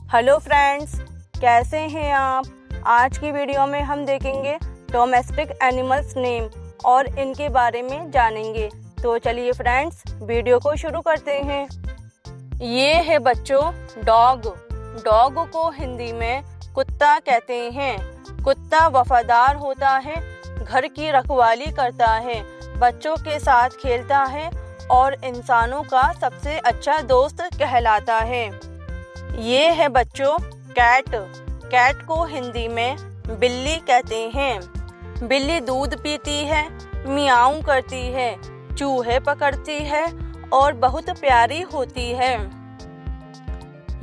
Hello friends, कैसे हैं आप। आज की वीडियो में हम देखेंगे डोमेस्टिक एनिमल्स नेम और इनके बारे में जानेंगे। तो चलिए फ्रेंड्स, वीडियो को शुरू करते हैं। ये है बच्चों डॉग। डॉग को हिंदी में कुत्ता कहते हैं। कुत्ता वफादार होता है, घर की रखवाली करता है, बच्चों के साथ खेलता है और इंसानों का सबसे अच्छा दोस्त कहलाता है। ये है बच्चों कैट। कैट को हिंदी में बिल्ली कहते हैं। बिल्ली दूध पीती है, मियाऊं करती है, चूहे पकड़ती है और बहुत प्यारी होती है।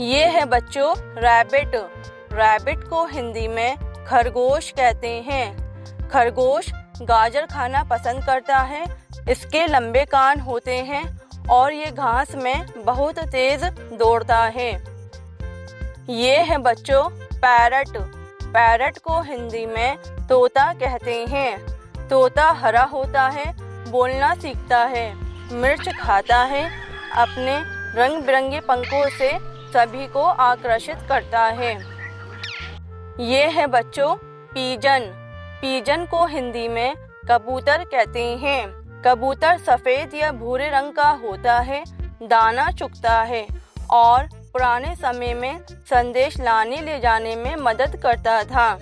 ये है बच्चों रैबिट। रैबिट को हिंदी में खरगोश कहते हैं। खरगोश गाजर खाना पसंद करता है। इसके लंबे कान होते हैं और ये घास में बहुत तेज दौड़ता है। ये है बच्चों पैरट। पैरट को हिंदी में तोता कहते हैं। तोता हरा होता है, बोलना सीखता है, मिर्च खाता है, अपने रंग बिरंगे पंखों से सभी को आकर्षित करता है। ये है बच्चों पीजन। पीजन को हिंदी में कबूतर कहते हैं। कबूतर सफेद या भूरे रंग का होता है, दाना चुगता है और पुराने समय में संदेश लाने ले जाने में मदद करता था।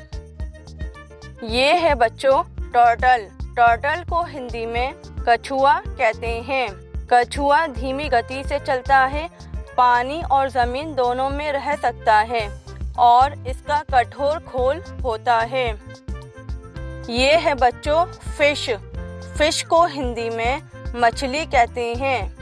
ये है बच्चों टर्टल। टर्टल को हिंदी में कछुआ कहते हैं। कछुआ धीमी गति से चलता है, पानी और जमीन दोनों में रह सकता है और इसका कठोर खोल होता है। ये है बच्चों फिश। फिश को हिंदी में मछली कहते हैं।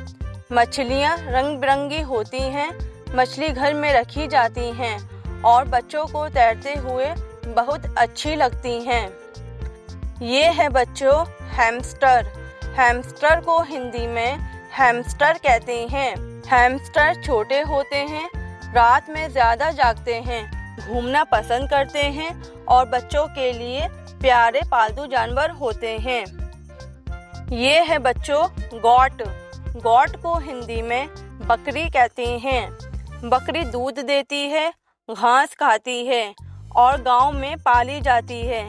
मछलियाँ रंग बिरंगी होती हैं, मछली घर में रखी जाती हैं और बच्चों को तैरते हुए बहुत अच्छी लगती हैं। ये है बच्चों हैमस्टर। हैमस्टर को हिंदी में हैमस्टर कहते हैं। हैमस्टर छोटे होते हैं, रात में ज़्यादा जागते हैं, घूमना पसंद करते हैं और बच्चों के लिए प्यारे पालतू जानवर होते हैं। ये है बच्चों गॉट। गॉट को हिंदी में बकरी कहते हैं। बकरी दूध देती है, घास खाती है और गांव में पाली जाती है।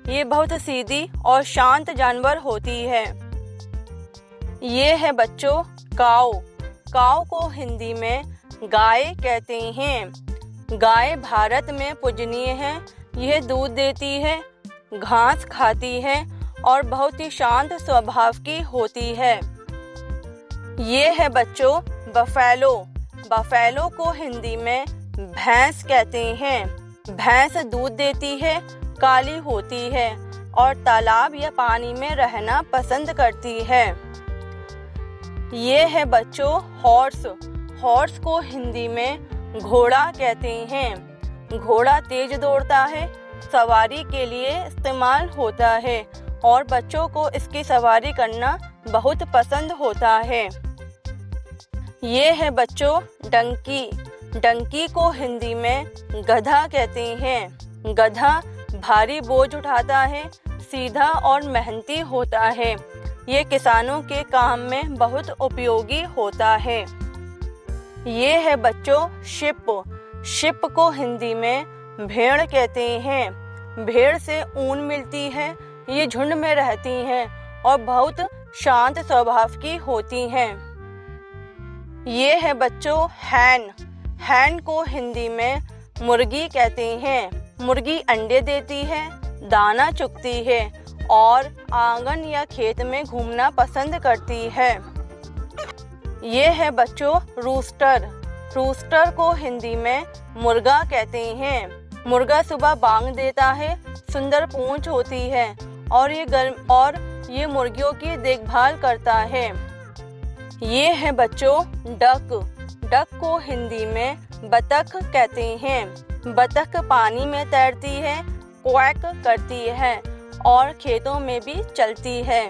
ये बहुत सीधी और शांत जानवर होती है। ये है बच्चों काऊ। काऊ को हिंदी में गाय कहते हैं। गाय भारत में पूजनीय है। यह दूध देती है, घास खाती है और बहुत ही शांत स्वभाव की होती है। ये है बच्चों बफेलो। बफेलो को हिंदी में भैंस कहते हैं। भैंस दूध देती है, काली होती है और तालाब या पानी में रहना पसंद करती है। ये है बच्चों हॉर्स। हॉर्स को हिंदी में घोड़ा कहते हैं। घोड़ा तेज दौड़ता है, सवारी के लिए इस्तेमाल होता है और बच्चों को इसकी सवारी करना बहुत पसंद होता है। ये है बच्चों डंकी। डंकी को हिंदी में गधा कहते हैं। गधा भारी बोझ उठाता है, सीधा और मेहनती होता है। ये किसानों के काम में बहुत उपयोगी होता है। ये है बच्चों शिप। शिप को हिंदी में भेड़ कहते हैं। भेड़ से ऊन मिलती है। ये झुंड में रहती हैं और बहुत शांत स्वभाव की होती हैं। ये है बच्चों हैन। हैन को हिंदी में मुर्गी कहते हैं। मुर्गी अंडे देती है, दाना चुगती है और आंगन या खेत में घूमना पसंद करती है। ये है बच्चों रूस्टर। रूस्टर को हिंदी में मुर्गा कहते हैं। मुर्गा सुबह बांग देता है, सुंदर पूंछ होती है और ये मुर्गियों की देखभाल करता है। ये है बच्चों डक। डक को हिंदी में बतख कहते हैं। बतख पानी में तैरती है, क्वैक करती है और खेतों में भी चलती है।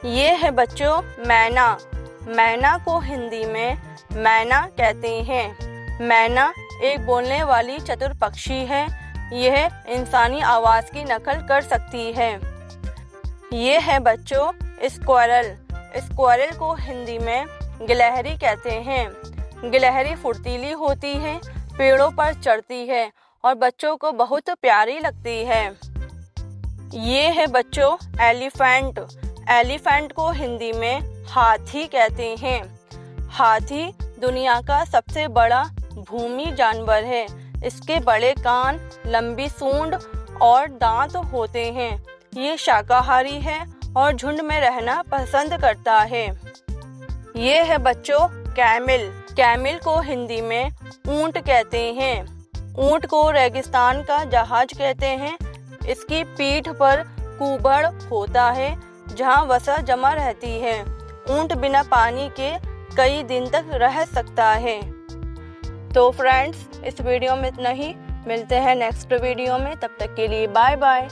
ये है बच्चों मैना। मैना को हिंदी में मैना कहते हैं। मैना एक बोलने वाली चतुर पक्षी है। यह इंसानी आवाज़ की नकल कर सकती है। ये है बच्चों स्क्वायरल। स्क्वायरल को हिंदी में गिलहरी कहते हैं। गिलहरी फुर्तीली होती है, पेड़ों पर चढ़ती है और बच्चों को बहुत प्यारी लगती है। ये है बच्चों एलिफेंट। एलिफेंट को हिंदी में हाथी कहते हैं। हाथी दुनिया का सबसे बड़ा भूमि जानवर है। इसके बड़े कान, लंबी सूंड और दांत होते हैं। ये शाकाहारी है और झुंड में रहना पसंद करता है। ये है बच्चों कैमल। कैमल को हिंदी में ऊंट कहते हैं। ऊंट को रेगिस्तान का जहाज कहते हैं। इसकी पीठ पर कुबड़ होता है जहां वसा जमा रहती है। ऊंट बिना पानी के कई दिन तक रह सकता है। तो फ्रेंड्स, इस वीडियो में इतना ही। मिलते हैं नेक्स्ट वीडियो में। तब तक के लिए बाय बाय।